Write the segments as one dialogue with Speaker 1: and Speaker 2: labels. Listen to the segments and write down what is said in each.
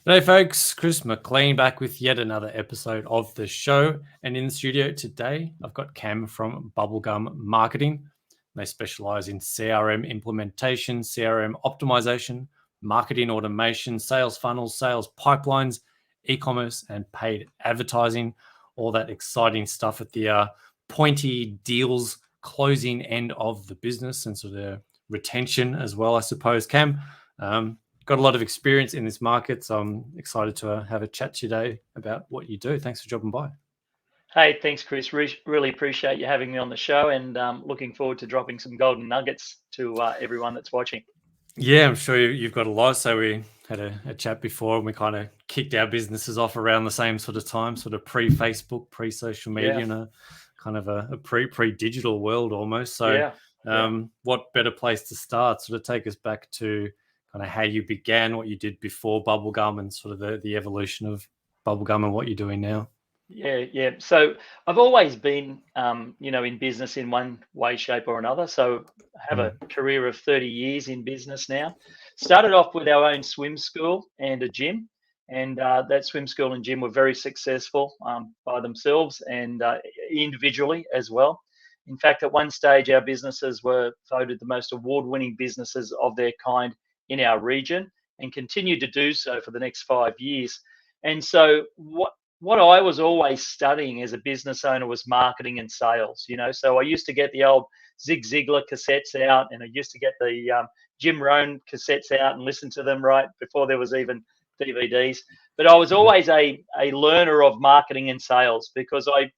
Speaker 1: G'day folks, Chris McLean back with yet another episode of the show. And in the studio today, I've got Cam from Bubblegum Marketing. They specialize in CRM implementation, CRM optimization, marketing automation, sales funnels, sales pipelines, e-commerce, and paid advertising. All that exciting stuff at the pointy deals closing end of the business and sort of retention as well, I suppose. Cam, got a lot of experience in this market, so I'm excited to have a chat today about what you do. Thanks for dropping by.
Speaker 2: Hey, thanks, Chris. Really appreciate you having me on the show, and looking forward to dropping some golden nuggets to everyone that's watching.
Speaker 1: Yeah, I'm sure you've got a lot. So we had a chat before, and we kind of kicked our businesses off around the same sort of time, sort of pre-Facebook, pre-social media, and a kind of a pre-digital world almost. So what better place to start? Sort of take us back to kind of how you began, what you did before Bubblegum, and sort of the evolution of Bubblegum and what you're doing now.
Speaker 2: Yeah. So I've always been, in business in one way, shape, or another. So I have a career of 30 years in business now. Started off with our own swim school and a gym, and that swim school and gym were very successful by themselves and individually as well. In fact, at one stage, our businesses were voted the most award-winning businesses of their kind in our region, and continued to do so for the next 5 years. And so what I was always studying as a business owner was marketing and sales. So I used to get the old Zig Ziglar cassettes out, and I used to get the Jim Rohn cassettes out and listen to them right before there was even DVDs. But I was always a learner of marketing and sales, because I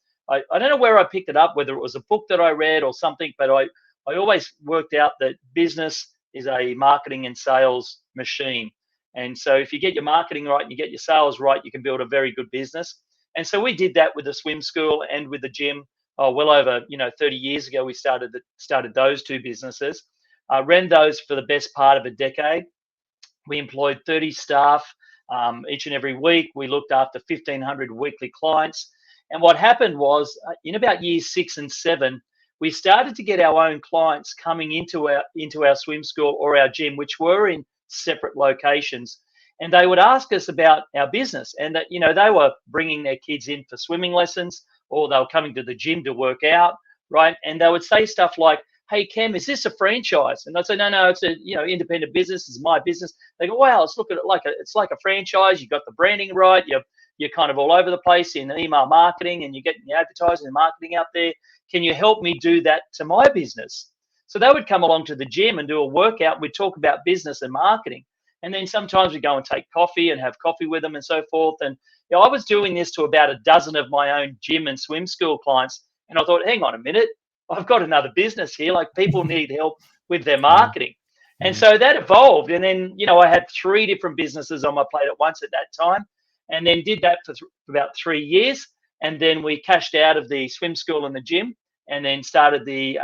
Speaker 2: don't know where I picked it up, whether it was a book that I read or something, but I always worked out that business is a marketing and sales machine. And so if you get your marketing right and you get your sales right, you can build a very good business. And so we did that with the swim school and with the gym. Well over 30 years ago, we started those two businesses. Ran those for the best part of a decade. We employed 30 staff each and every week. We looked after 1,500 weekly clients. And what happened was, in about years 6 and 7, we started to get our own clients coming into our swim school or our gym, which were in separate locations, and they would ask us about our business, and that they were bringing their kids in for swimming lessons, or they were coming to the gym to work out, right? And they would say stuff like, "Hey, Cam, is this a franchise?" And I'd say, "No, it's a independent business. It's my business." They go, "Wow, let's look at it it's like a franchise. You got the branding right. You're kind of all over the place in email marketing, and you're getting the advertising and marketing out there. Can you help me do that to my business?" So they would come along to the gym and do a workout. We'd talk about business and marketing. And then sometimes we'd go and take coffee and have coffee with them and so forth. And I was doing this to about a dozen of my own gym and swim school clients. And I thought, hang on a minute, I've got another business here. Like, people need help with their marketing. And so that evolved. And then, I had 3 different businesses on my plate at once at that time. And then did that for about 3 years. And then we cashed out of the swim school and the gym, and then started the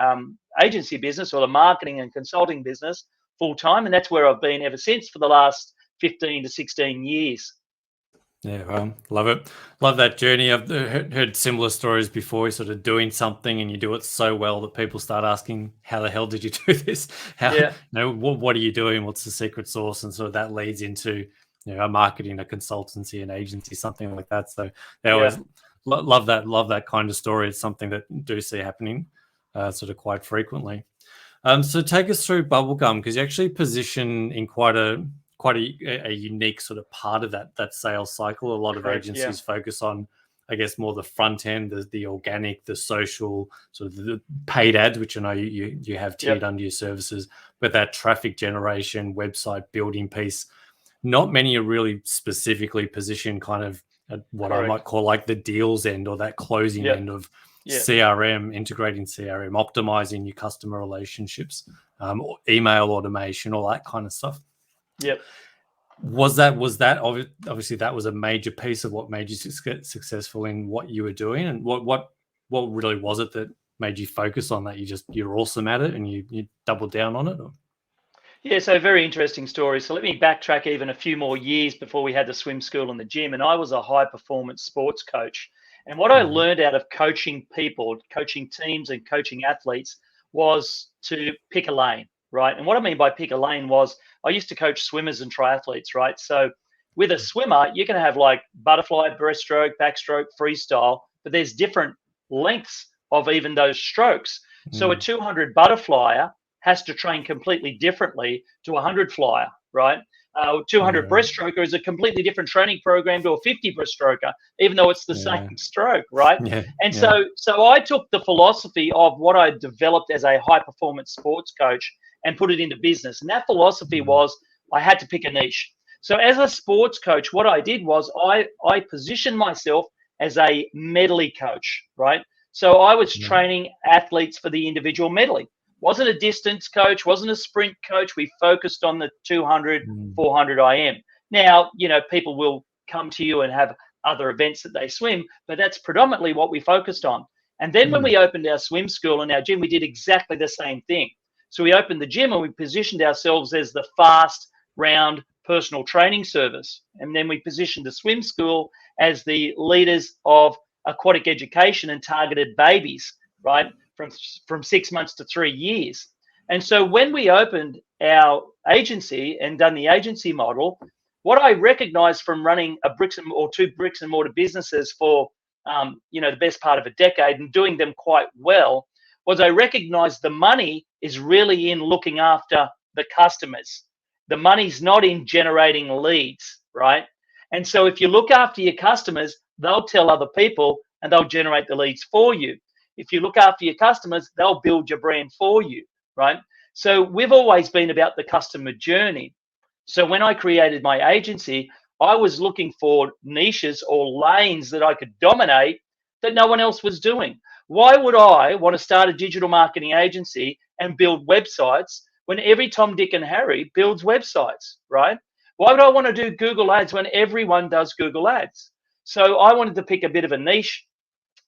Speaker 2: agency business, or the marketing and consulting business, full time. And that's where I've been ever since for the last 15 to 16 years.
Speaker 1: Yeah, well, love it. Love that journey. I've heard similar stories before. You're sort of doing something and you do it so well that people start asking, how the hell did you do this? What are you doing? What's the secret sauce? And so that leads into a marketing, a consultancy, an agency, something like that. So they always love that kind of story. It's something that I do see happening sort of quite frequently. So take us through Bubblegum, because you actually position in quite a unique sort of part of that sales cycle. A lot of agencies focus on, I guess, more the front end, the organic, the social, sort of the paid ads, which I know you have tiered under your services, but that traffic generation, website building piece, not many are really specifically positioned kind of at what I might call like the deals end, or that closing end of CRM, integrating CRM, optimizing your customer relationships, email automation, all that kind of stuff.
Speaker 2: Yep.
Speaker 1: Was that obviously that was a major piece of what made you successful in what you were doing, and what really was it that made you focus on that? You're awesome at it and you doubled down on it? Or?
Speaker 2: Yeah, so very interesting story. So let me backtrack even a few more years before we had the swim school and the gym. And I was a high performance sports coach. And what I learned out of coaching people, coaching teams and coaching athletes, was to pick a lane, right? And what I mean by pick a lane was, I used to coach swimmers and triathletes, right? So With a swimmer, you can have like butterfly, breaststroke, backstroke, freestyle, but there's different lengths of even those strokes. So a 200 butterflyer has to train completely differently to a 100 flyer, right? 200 breaststroker is a completely different training program to a 50 breaststroker, even though it's the same stroke, right? And so I took the philosophy of what I developed as a high performance sports coach and put it into business. And that philosophy was I had to pick a niche. So as a sports coach, what I did was I positioned myself as a medley coach, right? So I was training athletes for the individual medley. Wasn't a distance coach, wasn't a sprint coach. We focused on the 200, 400 IM. Now, people will come to you and have other events that they swim, but that's predominantly what we focused on. And then when we opened our swim school and our gym, we did exactly the same thing. So we opened the gym and we positioned ourselves as the fast, round personal training service. And then we positioned the swim school as the leaders of aquatic education and targeted babies, right? From 6 months to 3 years. And so when we opened our agency and done the agency model, what I recognized from running two bricks and mortar businesses for the best part of a decade and doing them quite well was I recognized the money is really in looking after the customers. The money's not in generating leads, right? And so if you look after your customers, they'll tell other people and they'll generate the leads for you. If you look after your customers, they'll build your brand for you, right? So we've always been about the customer journey. So when I created my agency, I was looking for niches or lanes that I could dominate that no one else was doing. Why would I want to start a digital marketing agency and build websites when every Tom, Dick, and Harry builds websites, right? Why would I want to do Google Ads when everyone does Google Ads? So I wanted to pick a bit of a niche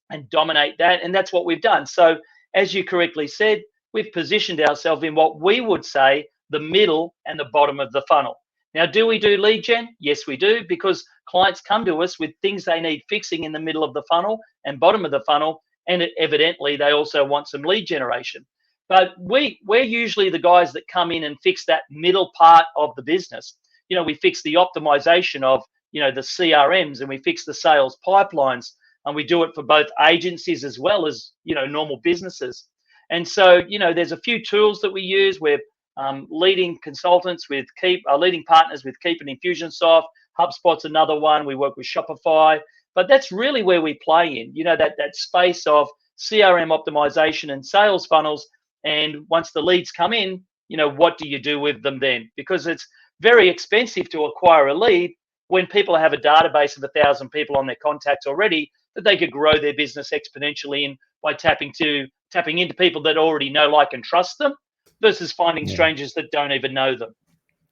Speaker 2: and dominate that, and that's what we've done. So as you correctly said, we've positioned ourselves in what we would say the middle and the bottom of the funnel. Now, do we do lead gen? Yes, we do, because clients come to us with things they need fixing in the middle of the funnel and bottom of the funnel, and evidently they also want some lead generation. But we're usually the guys that come in and fix that middle part of the business. We fix the optimization of the CRMs, and we fix the sales pipelines, and we do it for both agencies as well as normal businesses. And so there's a few tools that we use. We're leading consultants with leading partners with Keep and Infusionsoft. HubSpot's another one. We work with Shopify, but that's really where we play in. That space of CRM optimization and sales funnels. And once the leads come in, what do you do with them then? Because it's very expensive to acquire a lead when people have a database of 1,000 people on their contacts already that they could grow their business exponentially in by tapping into people that already know, like, and trust them versus finding strangers that don't even know them.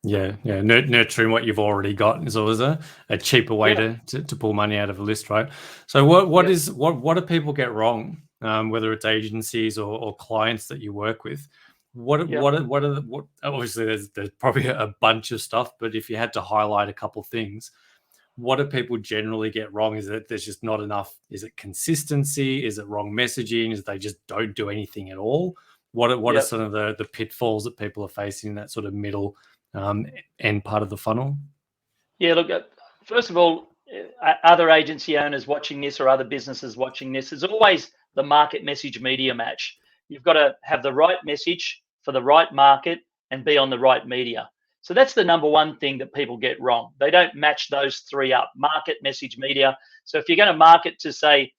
Speaker 1: Yeah. Nurturing what you've already got is always a cheaper way to pull money out of a list, right? So what do people get wrong, whether it's agencies or clients that you work with? What obviously there's probably a bunch of stuff, but if you had to highlight a couple things, what do people generally get wrong? Is it there's just not enough? Is it consistency? Is it wrong messaging? Is it they just don't do anything at all? What are some of the pitfalls that people are facing in that sort of middle end part of the funnel?
Speaker 2: Yeah, look, first of all, other agency owners watching this or other businesses watching this, is always the market message media match. You've got to have the right message for the right market and be on the right media. So that's the number one thing that people get wrong. They don't match those three up: market, message, media. So if you're going to market to, say,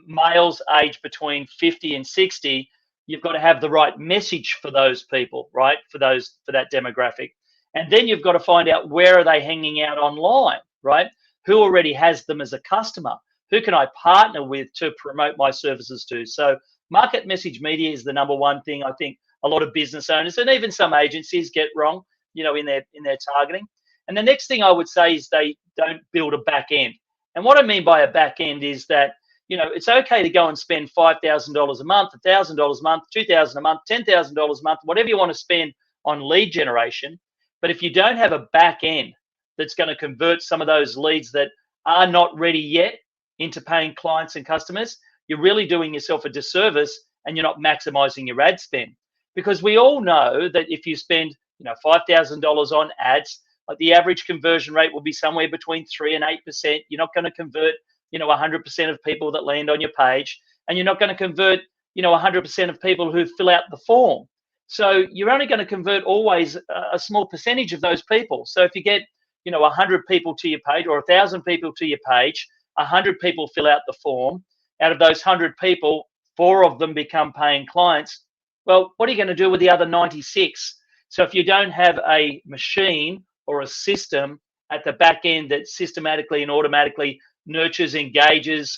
Speaker 2: males aged between 50 and 60, you've got to have the right message for those people, right? For that demographic. And then you've got to find out, where are they hanging out online, right? Who already has them as a customer? Who can I partner with to promote my services to? So market, message, media is the number one thing I think a lot of business owners and even some agencies get wrong, in their targeting. And the next thing I would say is they don't build a back end. And what I mean by a back end is that, it's okay to go and spend $5,000 a month, $1,000 a month, $2,000 a month, $10,000 a month, whatever you want to spend on lead generation. But if you don't have a back end that's going to convert some of those leads that are not ready yet into paying clients and customers, you're really doing yourself a disservice, and you're not maximizing your ad spend. Because we all know that if you spend $5,000 on ads, Like the average conversion rate will be somewhere between 3 and 8%. You're not going to convert, 100% of people that land on your page, and you're not going to convert, 100% of people who fill out the form. So you're only going to convert always a small percentage of those people. So if you get, 100 people to your page or 1,000 people to your page, 100 people fill out the form. Out of those 100 people, 4 of them become paying clients. Well, what are you going to do with the other 96? So if you don't have a machine or a system at the back end that systematically and automatically nurtures, engages,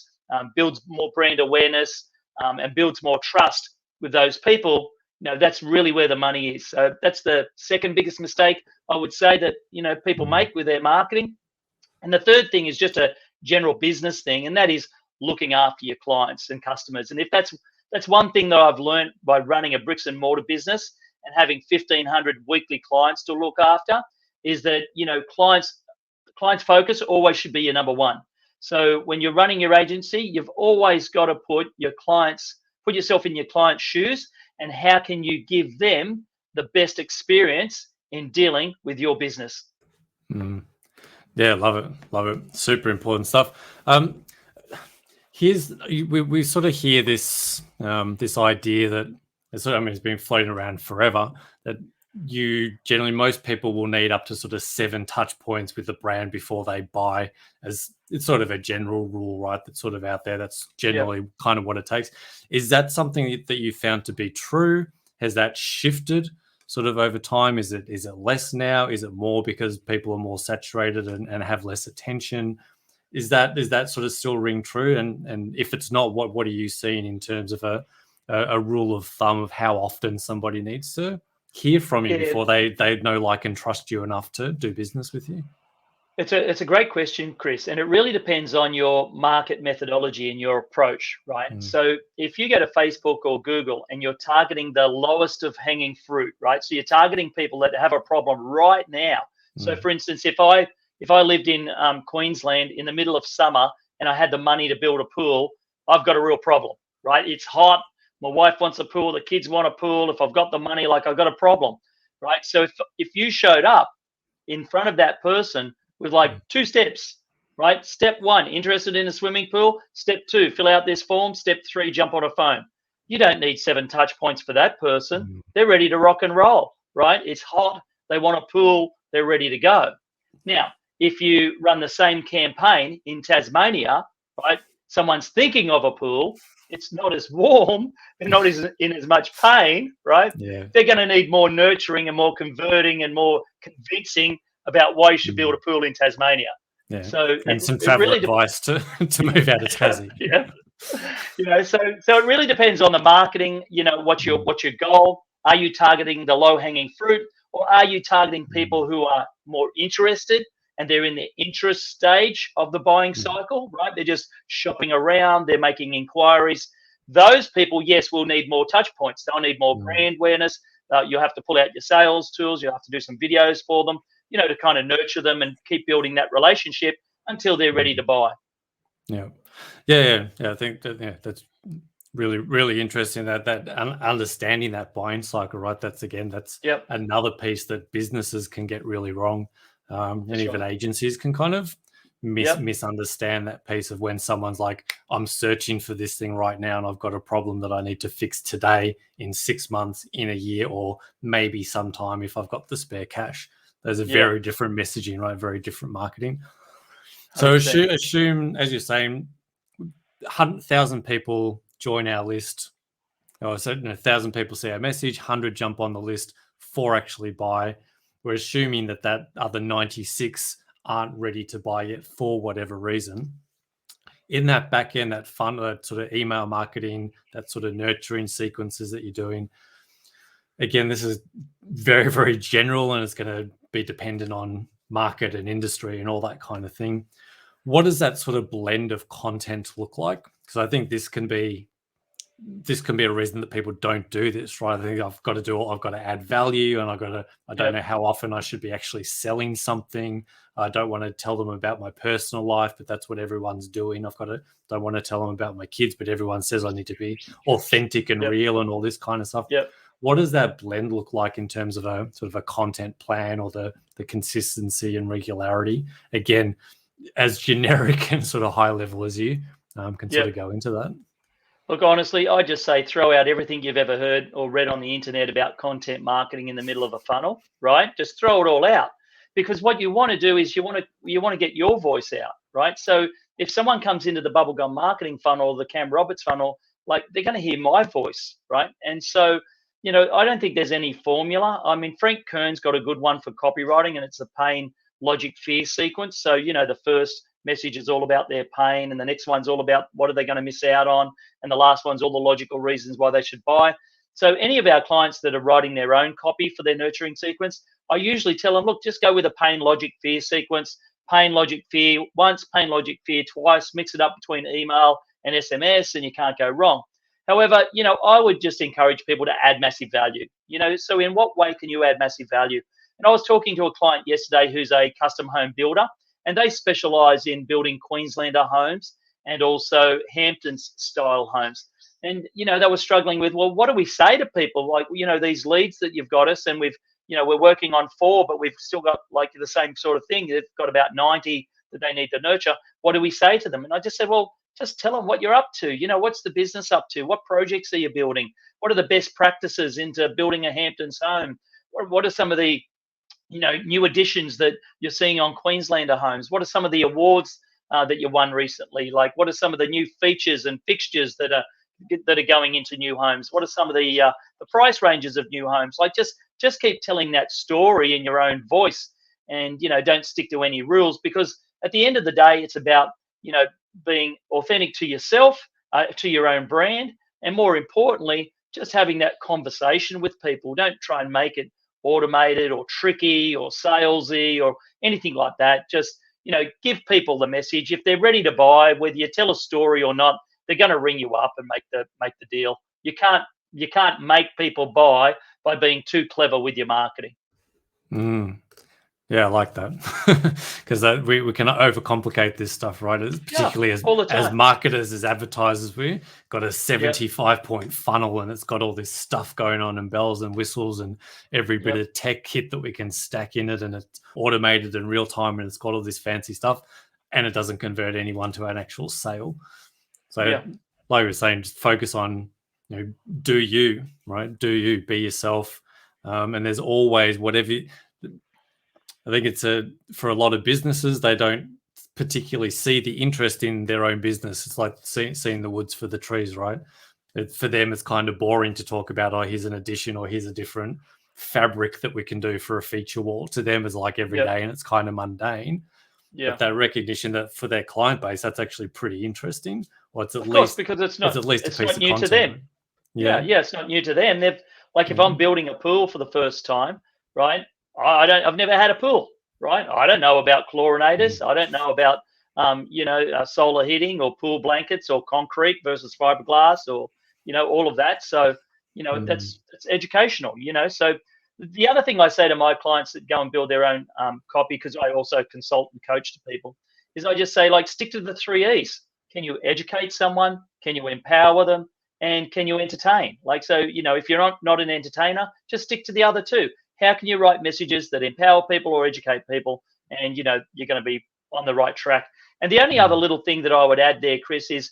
Speaker 2: builds more brand awareness, and builds more trust with those people, that's really where the money is. So that's the second biggest mistake I would say that, people make with their marketing. And the third thing is just a general business thing, and that is looking after your clients and customers. And if that's one thing that I've learned by running a bricks and mortar business and having 1,500 weekly clients to look after, is that, clients focus always should be your number one. So when you're running your agency, you've always got to put yourself in your client's shoes, and how can you give them the best experience in dealing with your business?
Speaker 1: Yeah, love it. Super important stuff. We sort of hear this this idea that it's been floating around forever, that most people will need up to sort of 7 touch points with the brand before they buy, as it's sort of a general rule, right? That's sort of out there. That's generally kind of what it takes. Is that something that you found to be true? Has that shifted sort of over time? Is it less now? Is it more because people are more saturated and have less attention? Is that sort of still ring true? And if it's not, what are you seeing in terms of a rule of thumb of how often somebody needs to hear from you before they know, like, and trust you enough to do business with you?
Speaker 2: It's a great question, Chris, and it really depends on your market methodology and your approach, right? So if you go to Facebook or Google and you're targeting the lowest of hanging fruit, right? So you're targeting people that have a problem right now. So for instance, if I lived in Queensland in the middle of summer and I had the money to build a pool, I've got a real problem, right? It's hot. My wife wants a pool. The kids want a pool. If I've got the money, I've got a problem, right? So if you showed up in front of that person with 2 steps, right? Step 1, interested in a swimming pool. Step 2, fill out this form. Step 3, jump on a phone. You don't need 7 touch points for that person. They're ready to rock and roll, right? It's hot. They want a pool. They're ready to go. Now, if you run the same campaign in Tasmania, right? Someone's thinking of a pool. It's not as warm. They're not in as much pain, right?
Speaker 1: Yeah.
Speaker 2: They're going to need more nurturing and more converting and more convincing about why you should build a pool in Tasmania.
Speaker 1: Yeah.
Speaker 2: So
Speaker 1: some travel advice to move out of Tassie.
Speaker 2: So it really depends on the marketing. What's your goal? Are you targeting the low hanging fruit, or are you targeting people who are more interested and they're in the interest stage of the buying cycle, right? They're just shopping around, they're making inquiries. Those people, yes, will need more touch points. They'll need more brand awareness. You'll have to pull out your sales tools. You'll have to do some videos for them, to kind of nurture them and keep building that relationship until they're ready to buy.
Speaker 1: Yeah. I think that's really, really interesting, that understanding that buying cycle, right? That's another piece that businesses can get really wrong. And even agencies can kind of misunderstand that piece of when someone's like, I'm searching for this thing right now and I've got a problem that I need to fix today, in 6 months, in a year, or maybe sometime if I've got the spare cash. There's a very different messaging, right? Very different marketing. So assume, as you're saying, 100,000 people join our list. So 1,000 people see our message, 100 jump on the list, 4 actually buy. We're assuming that other 96 aren't ready to buy yet for whatever reason. In that back end, that sort of email marketing, that sort of nurturing sequences that you're doing, again, this is very, very general, and it's going to be dependent on market and industry and all that kind of thing. What does that sort of blend of content look like? Because I think this can be a reason that people don't do this, right? I think I've got to add value, and I don't know how often I should be actually selling something. I don't want to tell them about my personal life, but that's what everyone's doing. Don't want to tell them about my kids, but everyone says I need to be authentic and real and all this kind of stuff. what does that blend look like in terms of a sort of a content plan, or the consistency and regularity? Again, as generic and sort of high level as you can sort of go into that.
Speaker 2: Look, honestly, I just say throw out everything you've ever heard or read on the internet about content marketing in the middle of a funnel, right? Just throw it all out, because what you want to do is you want to get your voice out, right? So if someone comes into the Bubblegum Marketing funnel or the Cam Roberts funnel, like, they're going to hear my voice, right? And so, I don't think there's any formula. I mean, Frank Kern's got a good one for copywriting, and it's the pain, logic, fear sequence. So, the first message is all about their pain, and the next one's all about what are they going to miss out on, and the last one's all the logical reasons why they should buy. So any of our clients that are writing their own copy for their nurturing sequence, I usually tell them, look, just go with a pain, logic, fear sequence. Pain, logic, fear once, pain, logic, fear twice. Mix it up between email and SMS, and you can't go wrong. However, I would just encourage people to add massive value. So in what way can you add massive value? And I was talking to a client yesterday who's a custom home builder, and they specialize in building Queenslander homes and also Hamptons style homes. And, they were struggling with, well, what do we say to people? Like, these leads that you've got us, and we're working on 4, but we've still got like the same sort of thing. They've got about 90 that they need to nurture. What do we say to them? And I just said, well, just tell them what you're up to. What's the business up to? What projects are you building? What are the best practices into building a Hamptons home? What are some of the new additions that you're seeing on Queenslander homes? What are some of the awards that you won recently? Like, what are some of the new features and fixtures that are going into new homes? What are some of the price ranges of new homes? Like, just keep telling that story in your own voice, and don't stick to any rules, because at the end of the day, it's about being authentic to yourself, to your own brand, and more importantly, just having that conversation with people. Don't try and make it automated or tricky or salesy or anything like that. Just give people the message. If they're ready to buy, whether you tell a story or not, they're going to ring you up and make the deal. You can't make people buy by being too clever with your marketing.
Speaker 1: Yeah, I like that, because we can overcomplicate this stuff, right? Particularly as marketers, as advertisers, we got a 75-point funnel, and it's got all this stuff going on, and bells and whistles, and every bit of tech kit that we can stack in it, and it's automated and real time, and it's got all this fancy stuff, and it doesn't convert anyone to an actual sale. So, like we were saying, just focus on, do you, right? Do you, be yourself, and there's always whatever. I think it's for a lot of businesses, they don't particularly see the interest in their own business. It's like seeing the woods for the trees, right? For them, it's kind of boring to talk about, oh, here's an addition, or here's a different fabric that we can do for a feature wall. To them, it's like every day, and it's kind of mundane. But that recognition that for their client base, that's actually pretty interesting. Or it's
Speaker 2: because it's not new to them.
Speaker 1: Yeah,
Speaker 2: it's not new to them. They've if I'm building a pool for the first time, right? I've never had a pool, right? I don't know about chlorinators. I don't know about solar heating or pool blankets or concrete versus fiberglass or all of that. So that's educational. So the other thing I say to my clients that go and build their own copy, because I also consult and coach to people, is I just say, like, stick to the 3 E's. Can you educate someone? Can you empower them? And can you entertain? Like, so if you're not an entertainer, just stick to the other 2. How can you write messages that empower people or educate people? And, you're going to be on the right track. And the only other little thing that I would add there, Chris, is,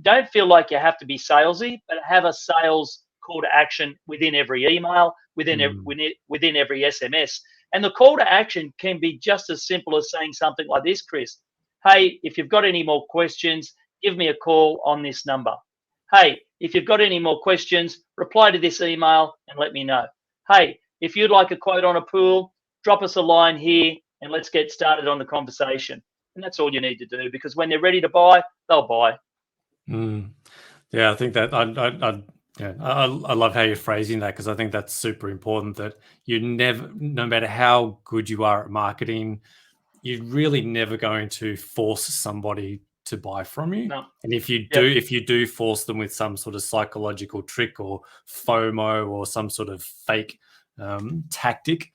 Speaker 2: don't feel like you have to be salesy, but have a sales call to action within every email, within every SMS. And the call to action can be just as simple as saying something like this, Chris. Hey, if you've got any more questions, give me a call on this number. Hey, if you've got any more questions, reply to this email and let me know. Hey, if you'd like a quote on a pool, drop us a line here and let's get started on the conversation. And that's all you need to do, because when they're ready to buy, they'll buy.
Speaker 1: Yeah, I think that I love how you're phrasing that, because I think that's super important, that you never, no matter how good you are at marketing, you're really never going to force somebody to buy from you.
Speaker 2: No.
Speaker 1: And if you do force them with some sort of psychological trick or FOMO or some sort of fake tactic,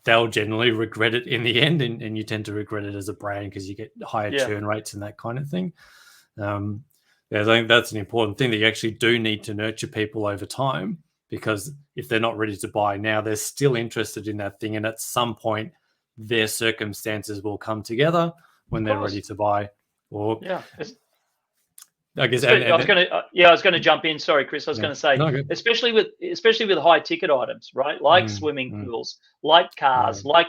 Speaker 1: they'll generally regret it in the end, and you tend to regret it as a brand, because you get higher churn rates and that kind of thing. I think that's an important thing, that you actually do need to nurture people over time, because if they're not ready to buy now, they're still interested in that thing. And at some point, their circumstances will come together when they're ready to buy. Or
Speaker 2: yeah,
Speaker 1: I guess,
Speaker 2: I was going to jump in. Sorry, Chris. I was going to say,
Speaker 1: no,
Speaker 2: especially with high ticket items, right? Like swimming pools, like cars, like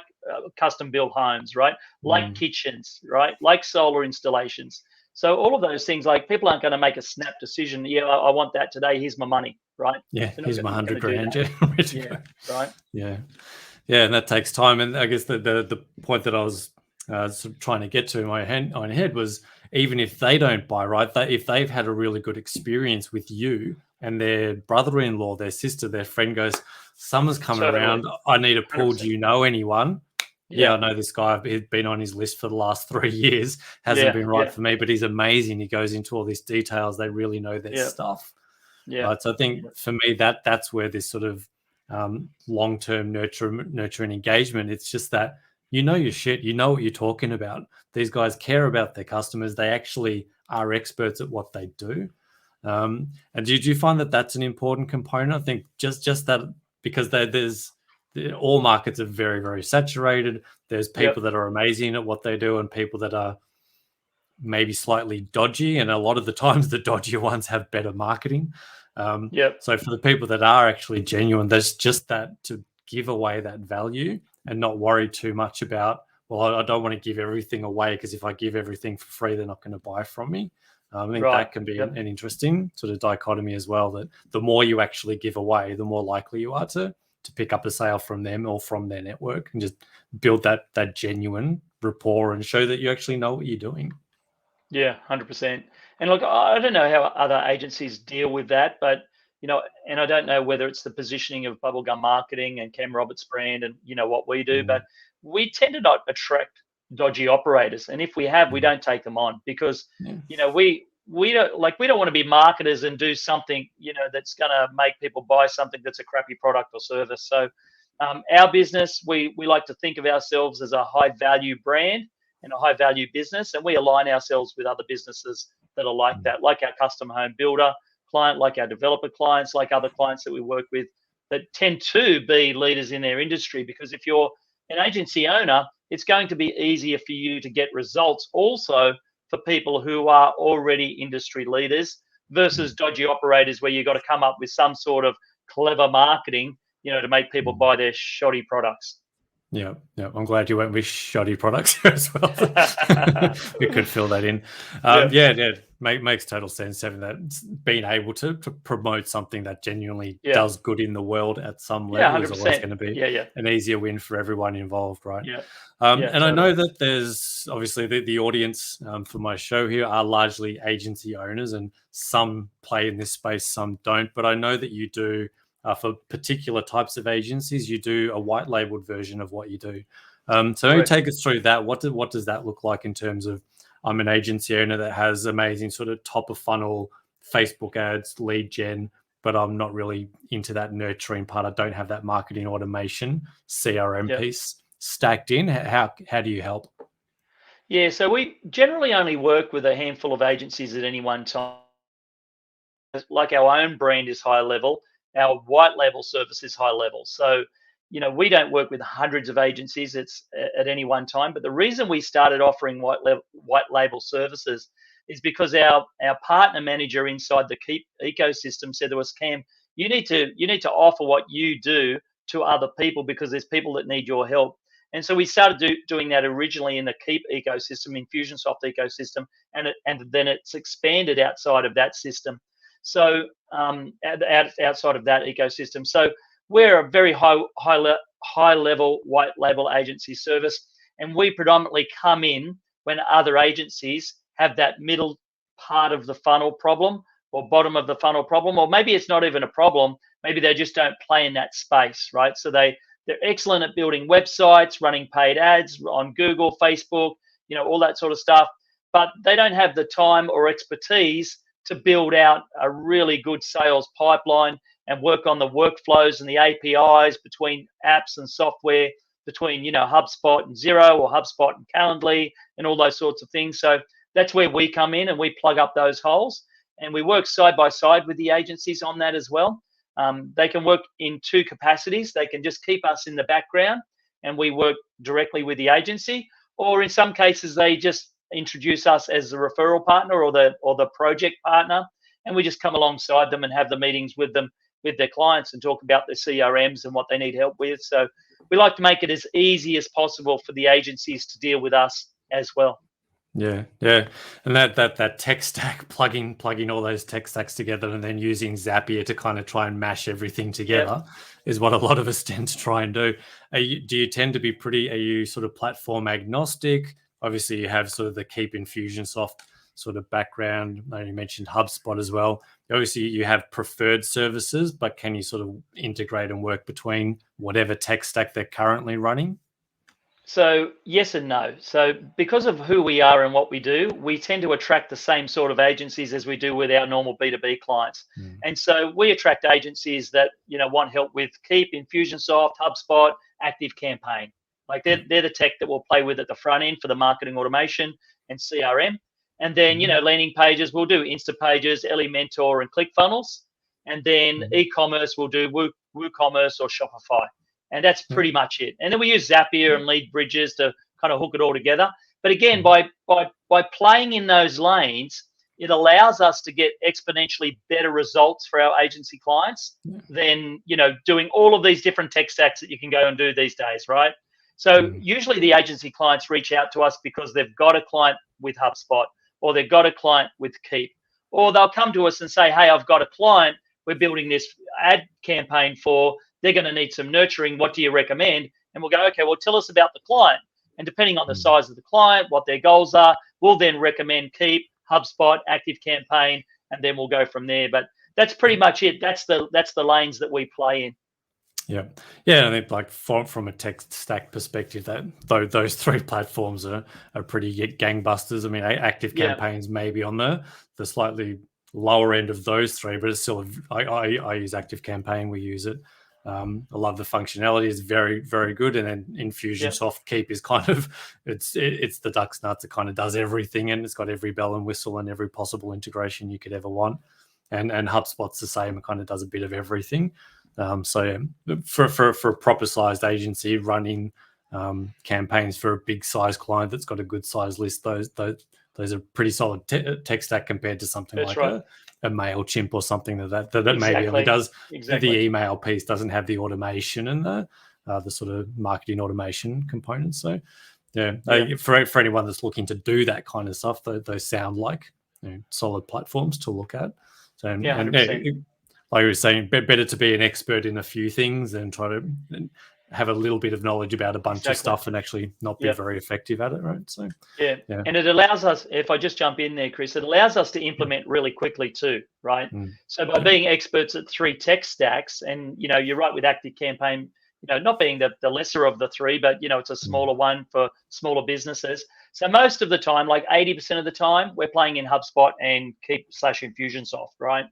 Speaker 2: custom built homes, right? Like kitchens, right? Like solar installations. So all of those things, like people aren't going to make a snap decision. Yeah, I want that today. Here's my money, right?
Speaker 1: Yeah, here's my 100 grand.
Speaker 2: Yeah, right.
Speaker 1: Yeah, and that takes time. And I guess the point that I was sort of trying to get to in my head was, even if they don't buy, right, if they've had a really good experience with you and their brother-in-law, their sister, their friend goes, summer's coming around, I need a pool. 100%. Do you know anyone? Yeah, I know this guy. I've been on his list for the last 3 years. Hasn't been right for me, but he's amazing. He goes into all these details. They really know their stuff. Yeah. Right? So I think for me, that's where this sort of long-term nurturing engagement, it's just that you know your shit. You know what you're talking about. These guys care about their customers. They actually are experts at what they do. And did you find that that's an important component? I think just that, because all markets are very, very saturated. There's people that are amazing at what they do and people that are maybe slightly dodgy. And a lot of the times the dodgier ones have better marketing. So for the people that are actually genuine, there's just that, to give away that value and not worry too much about, well, I don't want to give everything away, because if I give everything for free, they're not going to buy from me. I think that can be an interesting sort of dichotomy as well, that the more you actually give away, the more likely you are to pick up a sale from them or from their network, and just build that genuine rapport and show that you actually know what you're doing.
Speaker 2: Yeah, 100%. And look, I don't know how other agencies deal with that, but and I don't know whether it's the positioning of Bubblegum Marketing and Cam Roberts' brand and what we do, but we tend to not attract dodgy operators, and if we have, we don't take them on, because we don't want to be marketers and do something that's going to make people buy something that's a crappy product or service. So our business, we like to think of ourselves as a high value brand and a high value business, and we align ourselves with other businesses that are like that, like our custom home builder client, like our developer clients, like other clients that we work with that tend to be leaders in their industry. Because if you're an agency owner, it's going to be easier for you to get results also for people who are already industry leaders, versus dodgy operators where you've got to come up with some sort of clever marketing, to make people buy their shoddy products.
Speaker 1: Yeah. I'm glad you went with shoddy products as well. We could fill that in. Makes total sense, having that, being able to promote something that genuinely does good in the world at some level is always going to be an easier win for everyone involved, right? And totally. I know that there's obviously the audience for my show here are largely agency owners, and some play in this space, some don't. But I know that you do. For particular types of agencies, you do a white labeled version of what you do. So maybe take us through that. What does that look like in terms of, I'm an agency owner that has amazing sort of top of funnel Facebook ads, lead gen, but I'm not really into that nurturing part. I don't have that marketing automation, CRM piece stacked in. How do you help?
Speaker 2: Yeah, so we generally only work with a handful of agencies at any one time. Like our own brand is high level, our white label service is high level. So, we don't work with hundreds of agencies at any one time. But the reason we started offering white label services is because our partner manager inside the Keep ecosystem said to us, Cam, you need to offer what you do to other people, because there's people that need your help. And so we started doing that originally in the Keep ecosystem, Infusionsoft ecosystem, and then it's expanded outside of that system. So outside of that ecosystem, so we're a very high level white label agency service, and we predominantly come in when other agencies have that middle part of the funnel problem or bottom of the funnel problem, or maybe it's not even a problem. Maybe they just don't play in that space, right? So they're excellent at building websites, running paid ads on Google, Facebook, all that sort of stuff, but they don't have the time or expertise to build out a really good sales pipeline and work on the workflows and the APIs between apps and software, between HubSpot and Xero, or HubSpot and Calendly, and all those sorts of things. So that's where we come in and we plug up those holes, and we work side by side with the agencies on that as well. They can work in two capacities. They can just keep us in the background and we work directly with the agency, or in some cases they just introduce us as the referral partner or the project partner, and we just come alongside them and have the meetings with them, with their clients, and talk about their CRMs and what they need help with. So we like to make it as easy as possible for the agencies to deal with us as well.
Speaker 1: Yeah, yeah, and that tech stack, plugging all those tech stacks together, and then using Zapier to kind of try and mash everything together, is what a lot of us tend to try and do. Do you tend to be are you sort of platform agnostic? Obviously, you have sort of the Keep Infusionsoft sort of background. You mentioned HubSpot as well. Obviously, you have preferred services, but can you sort of integrate and work between whatever tech stack they're currently running?
Speaker 2: So yes and no. So because of who we are and what we do, we tend to attract the same sort of agencies as we do with our normal B2B clients. And so we attract agencies that, want help with Keep, Infusionsoft, HubSpot, ActiveCampaign. Like they're the tech that we'll play with at the front end for the marketing automation and CRM. And then, landing pages, we'll do Instapages, Elementor and ClickFunnels. And then e-commerce, we'll do WooCommerce or Shopify. And that's pretty much it. And then we use Zapier and Lead Bridges to kind of hook it all together. But again, by playing in those lanes, it allows us to get exponentially better results for our agency clients than, doing all of these different tech stacks that you can go and do these days, right? So usually the agency clients reach out to us because they've got a client with HubSpot, or they've got a client with Keep, or they'll come to us and say, hey, I've got a client we're building this ad campaign for. They're going to need some nurturing. What do you recommend? And we'll go, okay, well, tell us about the client. And depending on the size of the client, what their goals are, we'll then recommend Keep, HubSpot, ActiveCampaign, and then we'll go from there. But that's pretty much it. That's the lanes that we play in.
Speaker 1: Yeah, yeah. I think like from a tech stack perspective, that those three platforms are pretty gangbusters. I mean, ActiveCampaign's maybe on the slightly lower end of those three, but it's still I use ActiveCampaign. We use it. I love the functionality; it's very, very good. And then Infusionsoft Keep is kind of it's the duck's nuts. It kind of does everything, and it's got every bell and whistle and every possible integration you could ever want. And HubSpot's the same; it kind of does a bit of everything. So for a proper sized agency running campaigns for a big size client that's got a good size list, those are pretty solid tech stack compared to something a MailChimp or something that maybe only does the email piece, doesn't have the automation and the sort of marketing automation components. So for anyone that's looking to do that kind of stuff, those sound like solid platforms to look at. So like you were saying, better to be an expert in a few things than try to have a little bit of knowledge about a bunch of stuff and actually not be very effective at it, right? So and it
Speaker 2: allows us, if I just jump in there, Chris, it allows us to implement really quickly too, right? So by being experts at three tech stacks, and you're right with ActiveCampaign, not being the lesser of the three, but it's a smaller one for smaller businesses. So most of the time, like 80% of the time, we're playing in HubSpot and Keep/Infusionsoft, right?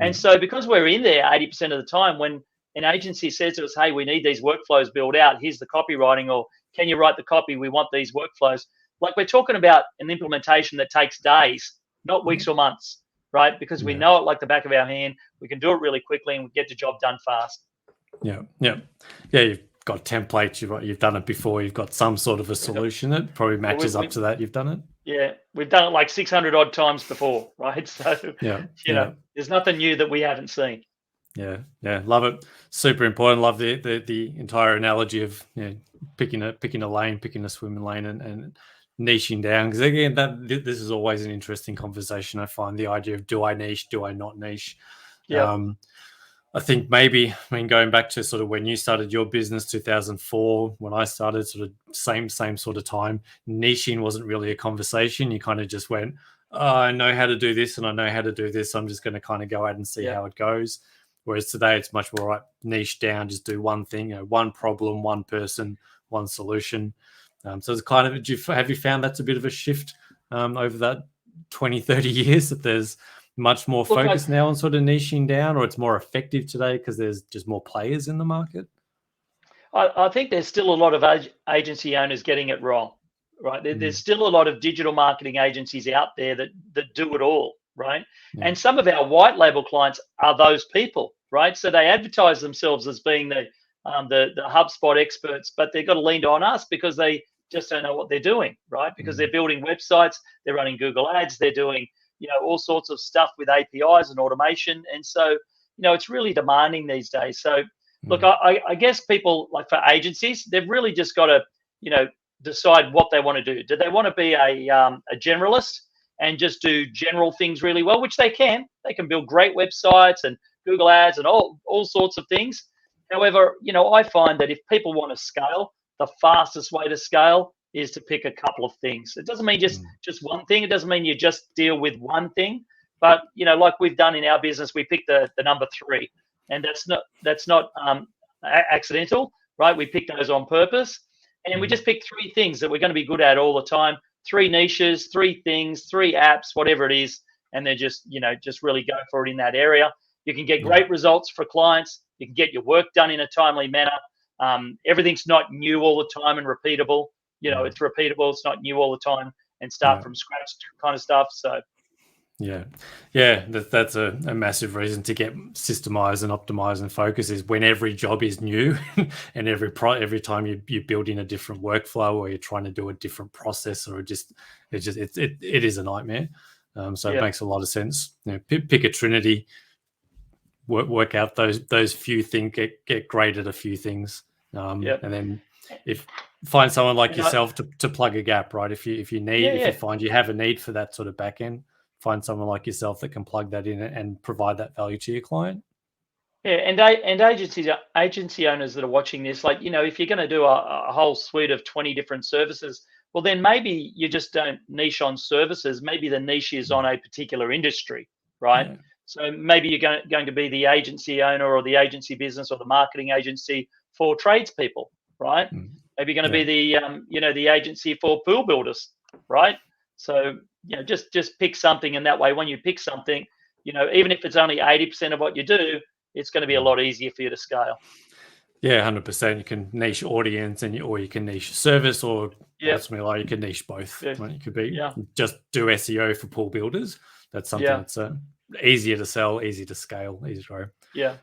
Speaker 2: And so because we're in there 80% of the time, when an agency says to us, hey, we need these workflows built out, here's the copywriting, or can you write the copy? We want these workflows. Like we're talking about an implementation that takes days, not weeks or months, right? Because we know it like the back of our hand. We can do it really quickly and we get the job done fast.
Speaker 1: Yeah. You've got templates, you've done it before, you've got some sort of a solution that probably matches up to that. You've done it.
Speaker 2: Yeah, we've done it like 600 odd times before, right? So, there's nothing new that we haven't seen.
Speaker 1: Yeah, love it. Super important. Love the entire analogy of picking a lane, picking a swimming lane, and niching down. Because again, this is always an interesting conversation. I find the idea of do I niche, do I not niche? I think going back to sort of when you started your business, 2004, when I started, sort of same sort of time, niching wasn't really a conversation. You kind of just went, oh, I know how to do this and I know how to do this. I'm just going to kind of go out and see how it goes. Whereas today it's much more niche down, just do one thing, one problem, one person, one solution. So it's kind of, have you found that's a bit of a shift over that 20, 30 years, that there's much more focus now on sort of niching down, or it's more effective today because there's just more players in the market?
Speaker 2: I think there's still a lot of agency owners getting it wrong, right? There's still a lot of digital marketing agencies out there that do it all, right? And some of our white label clients are those people, right? So they advertise themselves as being the HubSpot experts, but they've got to lean on us because they just don't know what they're doing, right? Because they're building websites, they're running Google Ads, they're doing, all sorts of stuff with APIs and automation. And so, it's really demanding these days. So look, I guess people, like for agencies, they've really just got to, decide what they want to do. Do they want to be a generalist and just do general things really well, which they can? They can build great websites and Google Ads and all sorts of things. However, I find that if people want to scale, the fastest way to scale is to pick a couple of things. It doesn't mean just one thing. It doesn't mean you just deal with one thing. But like we've done in our business, we picked the number 3, and that's not accidental, right? We picked those on purpose, and we just picked 3 things that we're going to be good at all the time. 3 niches, 3 things, 3 apps, whatever it is, and then just really go for it in that area. You can get great results for clients. You can get your work done in a timely manner. Everything's not new all the time and repeatable. It's repeatable. It's not new all the time and start from scratch kind of stuff. So.
Speaker 1: That's a massive reason to get systemized and optimized and focus is when every job is new and every time you build in a different workflow or you're trying to do a different process or it is a nightmare. So it makes a lot of sense. Pick a trinity, work out those few things, get great at a few things, and then find someone like yourself to plug a gap, right? If you find you have a need for that sort of back end, find someone like yourself that can plug that in and provide that value to your client.
Speaker 2: And agency owners that are watching this, like, if you're going to do a whole suite of 20 different services, well, then maybe you just don't niche on services. Maybe the niche is on a particular industry, right? Yeah. So maybe you're going to be the agency owner or the agency business or the marketing agency for tradespeople, right? Maybe you're going to be the the agency for pool builders, right? So just pick something, and that way, when you pick something, even if it's only 80% of what you do, it's going to be a lot easier for you to scale.
Speaker 1: Yeah, 100%. You can niche audience, or you can niche service, or ultimately, like, you can niche both. Yeah. Right? You could be just do SEO for pool builders. That's something that's easier to sell, easy to scale, easy to grow. Yeah.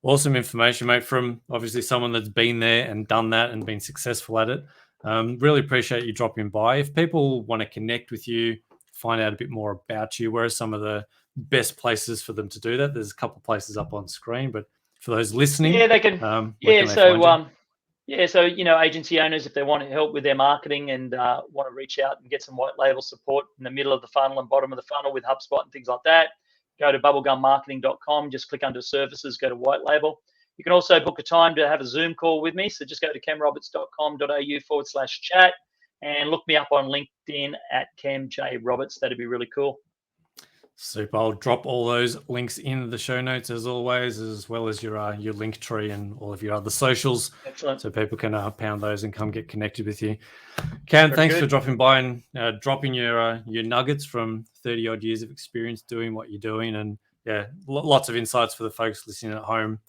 Speaker 1: Awesome information, mate, from obviously someone that's been there and done that and been successful at it. Really appreciate you dropping by. If people want to connect with you, find out a bit more about you, where are some of the best places for them to do that? There's a couple of places up on screen, but for those listening,
Speaker 2: they can. So agency owners, if they want help with their marketing and want to reach out and get some white label support in the middle of the funnel and bottom of the funnel with HubSpot and things like that, go to bubblegummarketing.com. Just click under services, go to white label. You can also book a time to have a Zoom call with me. So just go to camroberts.com.au/chat and look me up on LinkedIn at Cam J Roberts. That'd be really cool.
Speaker 1: Super. I'll drop all those links in the show notes as always, as well as your link tree and all of your other socials.
Speaker 2: Excellent.
Speaker 1: So people can pound those and come get connected with you. Cam, thanks for dropping by and dropping your nuggets from 30 odd years of experience doing what you're doing. And lots of insights for the folks listening at home.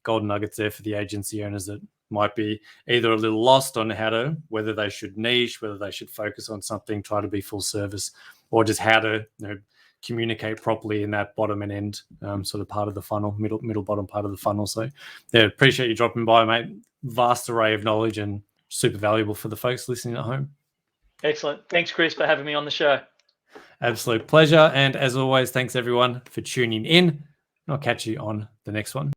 Speaker 1: Golden nuggets there for the agency owners that might be either a little lost on whether they should niche, whether they should focus on something, try to be full service, or just how to communicate properly in that bottom and end sort of part of the funnel, middle bottom part of the funnel. So appreciate you dropping by, mate. Vast array of knowledge and super valuable for the folks listening at home.
Speaker 2: Excellent. Thanks, Chris, for having me on the show.
Speaker 1: Absolute pleasure. And as always, thanks everyone for tuning in. I'll catch you on the next one.